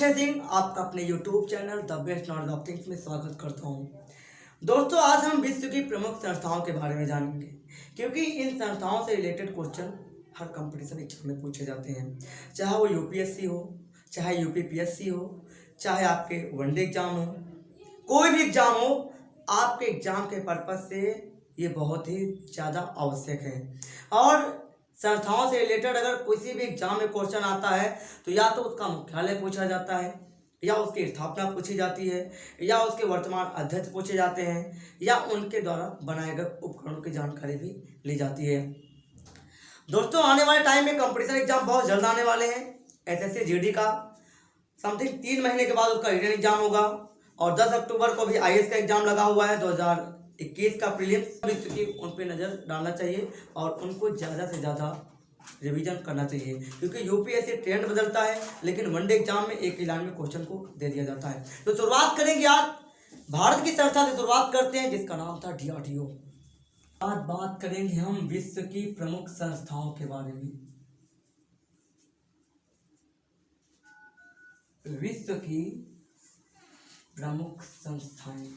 अक्षय सिंह आपका अपने YouTube channel the best knowledge of things में स्वागत करता हूँ। दोस्तों, आज हम विश्व की प्रमुख संस्थाओं के बारे में जानेंगे, क्योंकि इन संस्थाओं से रिलेटेड क्वेश्चन हर कंपटीशन एग्जाम में पूछे जाते हैं। चाहे वो यूपीएससी हो, चाहे यूपीपीएससी हो, चाहे आपके वनडे एग्जाम हो, कोई भी एग्जाम हो, आपके एग्जाम के पर्पज से ये बहुत ही ज़्यादा आवश्यक है। और संस्थाओं से रिलेटेड अगर किसी भी एग्जाम में क्वेश्चन आता है तो या तो उसका मुख्यालय पूछा जाता है, या उसकी स्थापना पूछी जाती है, या उसके वर्तमान अध्यक्ष पूछे जाते हैं, या उनके द्वारा बनाए गए उपकरणों की जानकारी भी ली जाती है। दोस्तों, आने वाले टाइम में कंपटीशन एग्जाम बहुत जल्द आने वाले हैं। एसएससी जीडी का समथिंग 3 महीने के बाद उसका रिटन एग्जाम होगा, और 10 अक्टूबर को भी आईएएस का एग्जाम लगा हुआ है 2021 का प्रीलिम्स। उन पर नज़र डालना चाहिए और उनको ज़्यादा से ज़्यादा रिवीजन करना चाहिए, क्योंकि यूपीएससी ट्रेंड बदलता है, लेकिन वनडे एग्जाम में एक ही लाइन में क्वेश्चन को दे दिया जाता है। तो शुरुआत करेंगे आज भारत की संस्था से शुरुआत करते हैं, जिसका नाम था डीआरडीओ। आज बात करेंगे हम विश्व की प्रमुख संस्थाओं के बारे में। विश्व की प्रमुख संस्थाएं।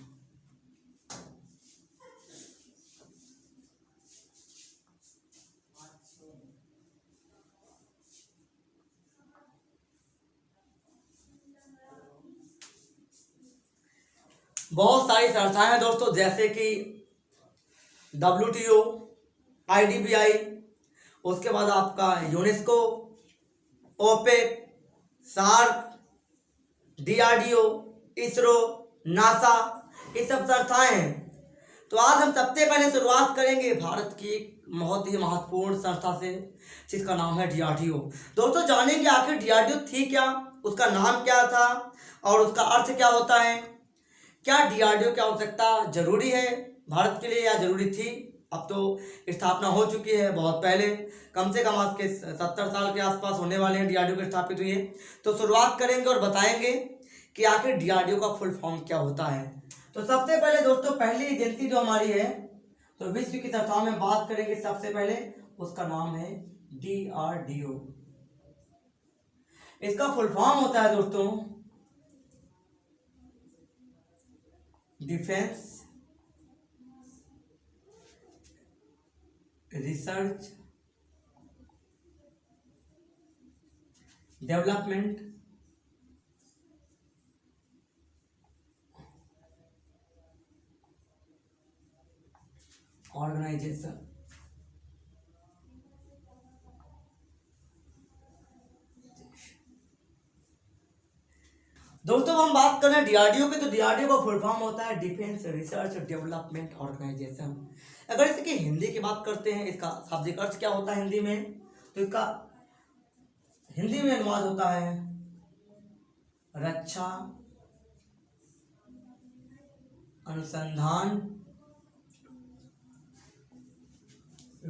बहुत सारी संस्थाएं हैं दोस्तों, जैसे कि WTO, IDBI, उसके बाद आपका UNESCO, OPEC, SAARC, DRDO, ISRO, NASA, ये सब संस्थाएं हैं। तो आज हम सबसे पहले शुरुआत करेंगे भारत की एक बहुत ही महत्वपूर्ण संस्था से, जिसका नाम है डीआरडीओ। दोस्तों, जानेंगे आखिर डीआरडीओ थी क्या, उसका नाम क्या था और उसका अर्थ क्या होता है। क्या डीआरडीओ की आवश्यकता जरूरी है भारत के लिए, या जरूरी थी? अब तो स्थापना हो चुकी है बहुत पहले, कम से कम आज के 70 साल के आसपास होने वाले हैं डीआरडीओ के स्थापित हुए। तो शुरुआत करेंगे और बताएंगे कि आखिर डीआरडीओ का फुल फॉर्म क्या होता है। तो सबसे पहले दोस्तों, पहली एजेंसी जो हमारी है, तो विश्व की संस्थाओं में बात करेंगे सबसे पहले, उसका नाम है डीआरडीओ। इसका फुल फॉर्म होता है दोस्तों डिफेंस रिसर्च डेवलपमेंट ऑर्गेनाइजेशन। दोस्तों, हम बात कर रहे हैं डीआरडीओ की, तो डीआरडीओ का फुल फॉर्म होता है डिफेंस रिसर्च डेवलपमेंट ऑर्गेनाइजेशन। अगर इसकी हिंदी की बात करते हैं, इसका शाब्दिक अर्थ क्या होता है हिंदी में, तो इसका हिंदी में अनुवाद होता है रक्षा अनुसंधान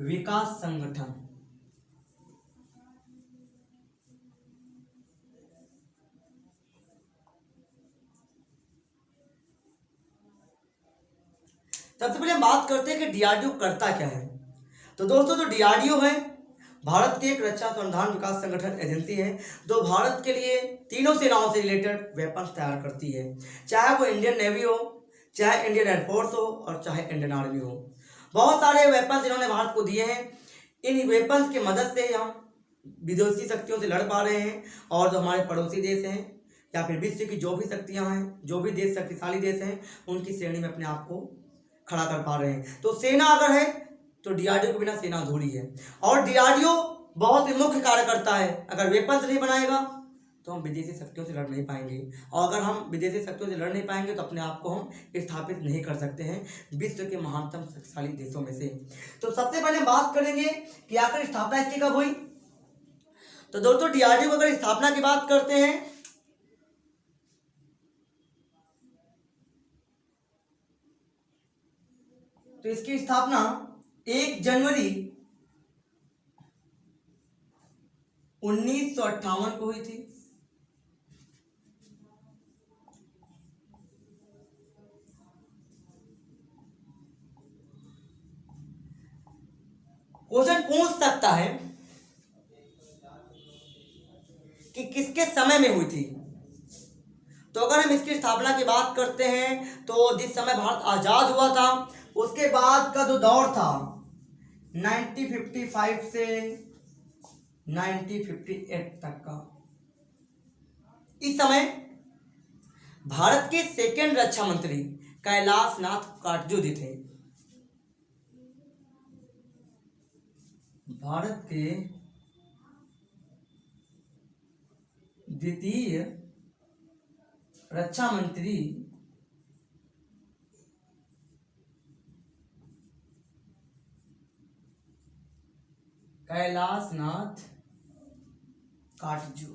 विकास संगठन। सबसे पहले हम बात करते हैं कि डीआरडीओ करता क्या है। तो दोस्तों, जो डीआरडीओ है, भारत की एक रक्षा अनुसंधान विकास संगठन एजेंसी है, जो भारत के लिए तीनों सेनाओं से रिलेटेड वेपन्स तैयार करती है, चाहे वो इंडियन नेवी हो, चाहे इंडियन एयरफोर्स हो, और चाहे इंडियन आर्मी हो। बहुत सारे वेपन्स इन्होंने भारत को दिए हैं। इन वेपन्स की मदद से हम विदेशी शक्तियों से लड़ पा रहे हैं, और जो हमारे पड़ोसी देश हैं या फिर विश्व की जो भी शक्तियां हैं, जो भी देश शक्तिशाली देश हैं, उनकी श्रेणी में अपने आप को खड़ा कर पा रहे हैं। तो सेना अगर है तो डीआरडीओ के बिना सेना अधूरी है, और डीआरडीओ बहुत ही मुख्य कार्य करता है। अगर वेपन्स नहीं बनाएगा तो हम विदेशी शक्तियों से लड़ नहीं पाएंगे, और अगर हम विदेशी शक्तियों से लड़ नहीं पाएंगे तो अपने आप को हम स्थापित नहीं कर सकते हैं विश्व के महानतम शक्तिशाली देशों में से। तो सबसे पहले बात करेंगे कि आखिर स्थापना इसकी कब हुई। तो दोस्तों, डीआरडीओ की अगर स्थापना की बात करते हैं, तो इसकी स्थापना 1 जनवरी 1958 को हुई थी। क्वेश्चन पूछ सकता है कि किसके समय में हुई थी। तो अगर हम इसकी स्थापना की बात करते हैं तो जिस समय भारत आज़ाद हुआ था उसके बाद का जो दौर था 1955 से 1958 तक का, इस समय भारत के सेकेंड रक्षा मंत्री कैलाश नाथ काटजू जी थे। भारत के द्वितीय रक्षा मंत्री कैलाश नाथ काटजू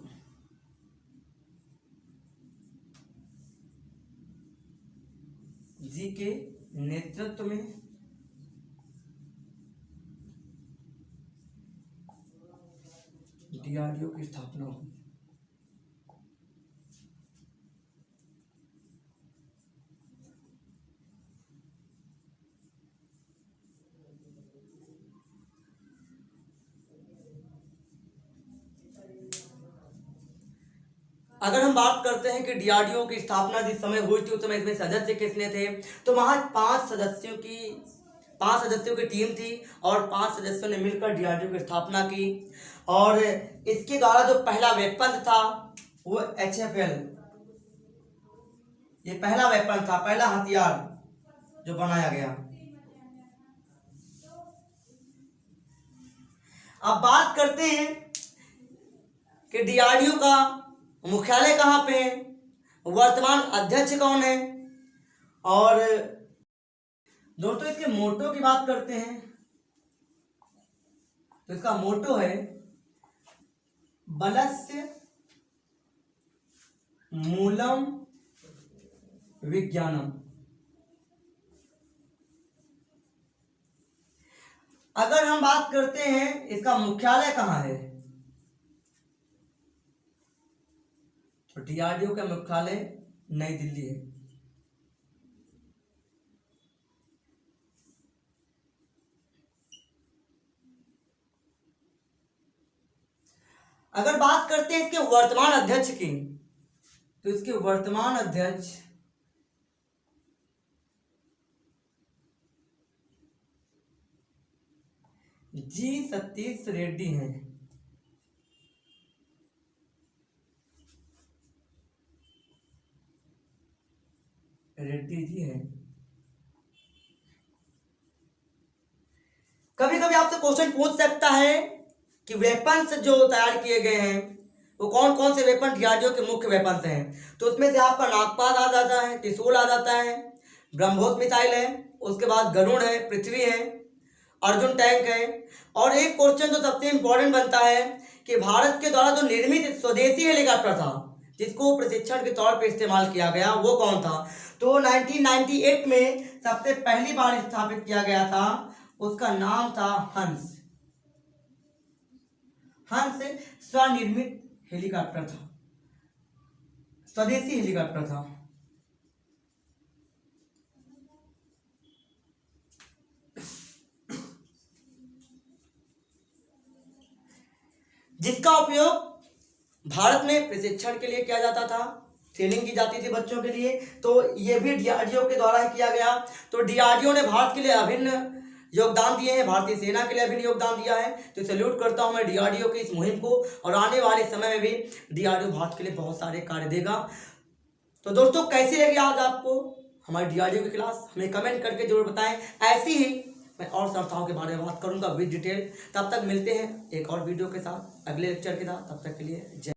जी के नेतृत्व में डीआरडीओ की स्थापना हुई। अगर हम बात करते हैं कि डीआरडीओ की स्थापना जिस समय हुई थी उस समय इसमें सदस्य कितने थे, तो वहां 5 सदस्यों की टीम थी और 5 सदस्यों ने मिलकर डीआरडीओ की स्थापना की। और इसके द्वारा जो पहला वेपन था वो HFL, ये पहला वेपन था, पहला हथियार जो बनाया गया। अब बात करते हैं कि डीआरडीओ का मुख्यालय कहाँ पे है, वर्तमान अध्यक्ष कौन है, और दोस्तों इसके मोटो की बात करते हैं तो इसका मोटो है बलस्य मूलम विज्ञानम। अगर हम बात करते हैं इसका मुख्यालय कहाँ है, तो डीआरडीओ का मुख्यालय नई दिल्ली है। अगर बात करते हैं इसके वर्तमान अध्यक्ष की, तो इसके वर्तमान अध्यक्ष जी सतीश रेड्डी हैं। रेड्डी जी हैं। कभी कभी आपसे क्वेश्चन पूछ सकता है कि वेपन्स जो तैयार किए गए हैं वो कौन कौन से वेपन डीआरडीओ के मुख्य वेपन्स हैं, तो उसमें से आपका नागपाश आ जाता है, त्रिशूल आ जाता है, ब्रह्मोस मिसाइल है, उसके बाद गरुड़ है, पृथ्वी है, अर्जुन टैंक है। और एक क्वेश्चन जो सबसे इंपॉर्टेंट बनता है कि भारत के द्वारा जो निर्मित स्वदेशी हेलीकॉप्टर था जिसको प्रशिक्षण के तौर पर इस्तेमाल किया गया वो कौन था, तो 1998 में सबसे पहली बार स्थापित किया गया था, उसका नाम था हंस। हंस स्वनिर्मित हेलीकॉप्टर था, स्वदेशी हेलीकॉप्टर था। जिसका उपयोग भारत में प्रशिक्षण के लिए किया जाता था, ट्रेनिंग की जाती थी बच्चों के लिए, तो ये भी डीआरडीओ के द्वारा ही किया गया। तो डीआरडीओ ने भारत के लिए अभिन्न योगदान दिए हैं, भारतीय सेना के लिए अभिन्न योगदान दिया है। तो सैल्यूट करता हूं मैं डीआरडीओ की इस मुहिम को, और आने वाले समय में भी डीआरडीओ भारत के लिए बहुत सारे कार्य देगा। तो दोस्तों कैसी लगी आज आपको हमारी डीआरडीओ की क्लास, हमें कमेंट करके जरूर बताएं। ऐसी ही मैं और संस्थाओं के बारे में बात करूंगा विद डिटेल। तब तक मिलते हैं एक और वीडियो के साथ, अगले लेक्चर के साथ। तब तक के लिए जय।